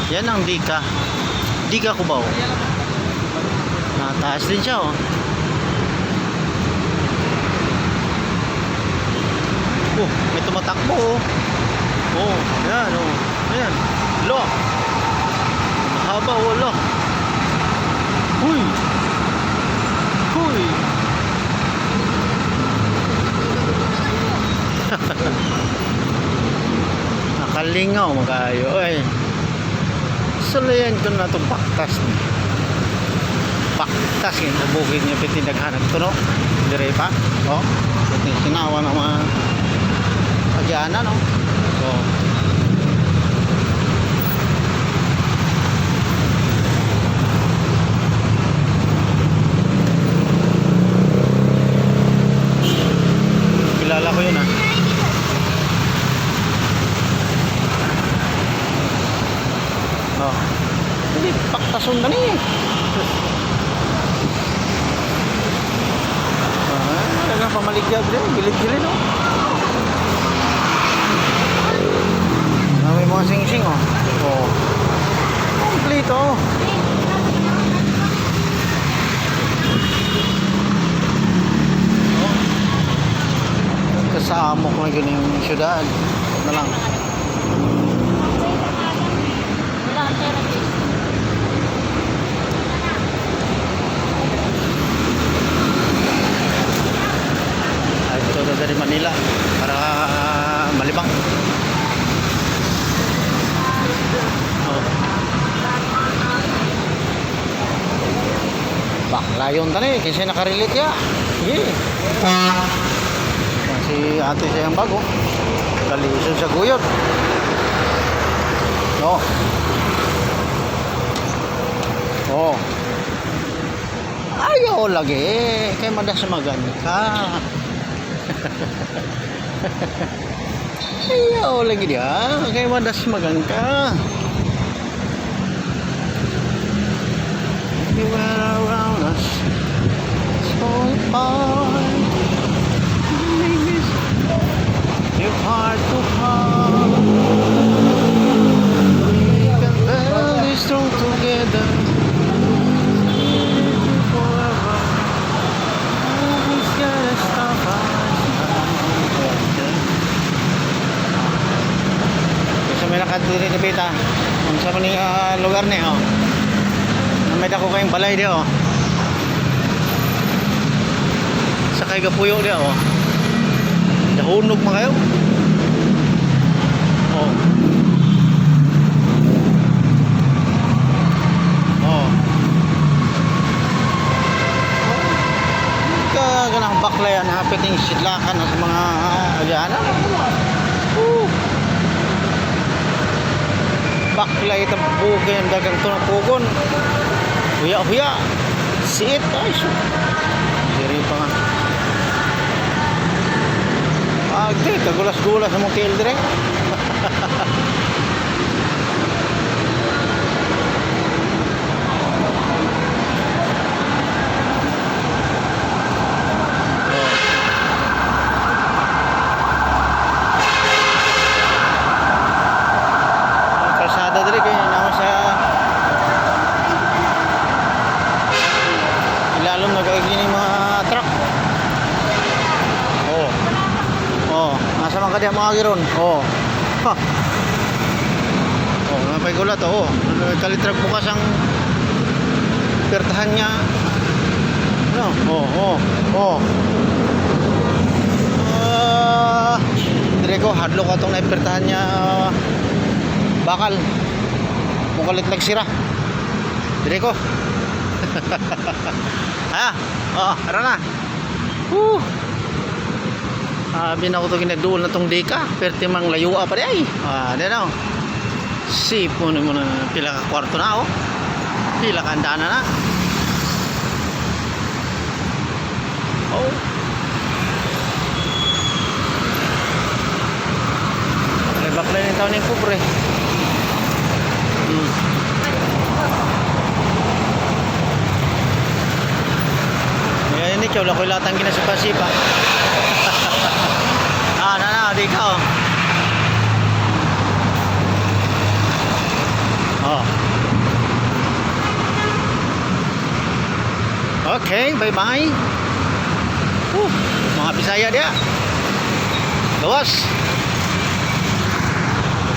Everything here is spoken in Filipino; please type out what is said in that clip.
Yan ang Dika. Dika Cubao. Nataas din siya oh. Oh, may tumatakbo oh. Oh, yan oh. Ayan. Lo. Mahaba oh, lo. Huy. Huy. Nakalingaw magayo ay. Sulayan ko na itong baktas yung bukid niya pitinaghanap ito no dire pa oh pati sinawa ng mga pagyanan no oh kilala ko yun ah. Oh. Hindi paktason na ni. Talagang pamaligya din, gilid-gilid no. May mga sing-sing oh. Oh. Complete oh. Kasamok na ganyan yung syudad. Na lang. Dari Manila para Malibang. Oh. Baklayon tani kasi nakarelate ya. Sige. Si ate siya yung bago. Kalisod sa guyot. Oh. Oh. Ayaw lagi kay madas maganda ka. Ayaw lagi dia kay madas maganda. You were around us so hard. You're hard to hold. We can barely strong together. Forever. Nothing's gonna stop us. Sa may nakadiri ni Pita. Kung sa maning lugar niya oh. May dako kayong balay dia oh. Sa kay gapuyo dia oh. Nahunog mo kayo. Oh. Oh. Ganang baklayan hapiting sidlakan sa mga agyana. Baklay itong bugay ang dagang tunang pugon. Huya-huya. Siit. Ay, diri pa nga. Agde, kagulas-gulas sa mong tail dire. Kalsada dire kay naman sa ilalom nagagini mga truck. Oh. Oh, nasa man kadiya mga giron. Oh. Ha. Oh, napay gulat oh. Kalitrag bukas ang pertahan niya. No. Oh, oh, oh. Dire ko hadlok atong naipertahan niya bakal. Mukalitlag sira. Dire ko. Ha? Oh, ara na. Binaw ko ito ginagduol na itong Dika perte mang layua pa rin ay dito sipo mo na pila ka kwarto na oh. Pila ka andana na oh. Baklay ng taon yung kubre ngayon ni Chow lakoy latang ginasipa-sipa. Di ka oh. Oh. Okay, bye-bye. Mga Bisaya dia. Gawas.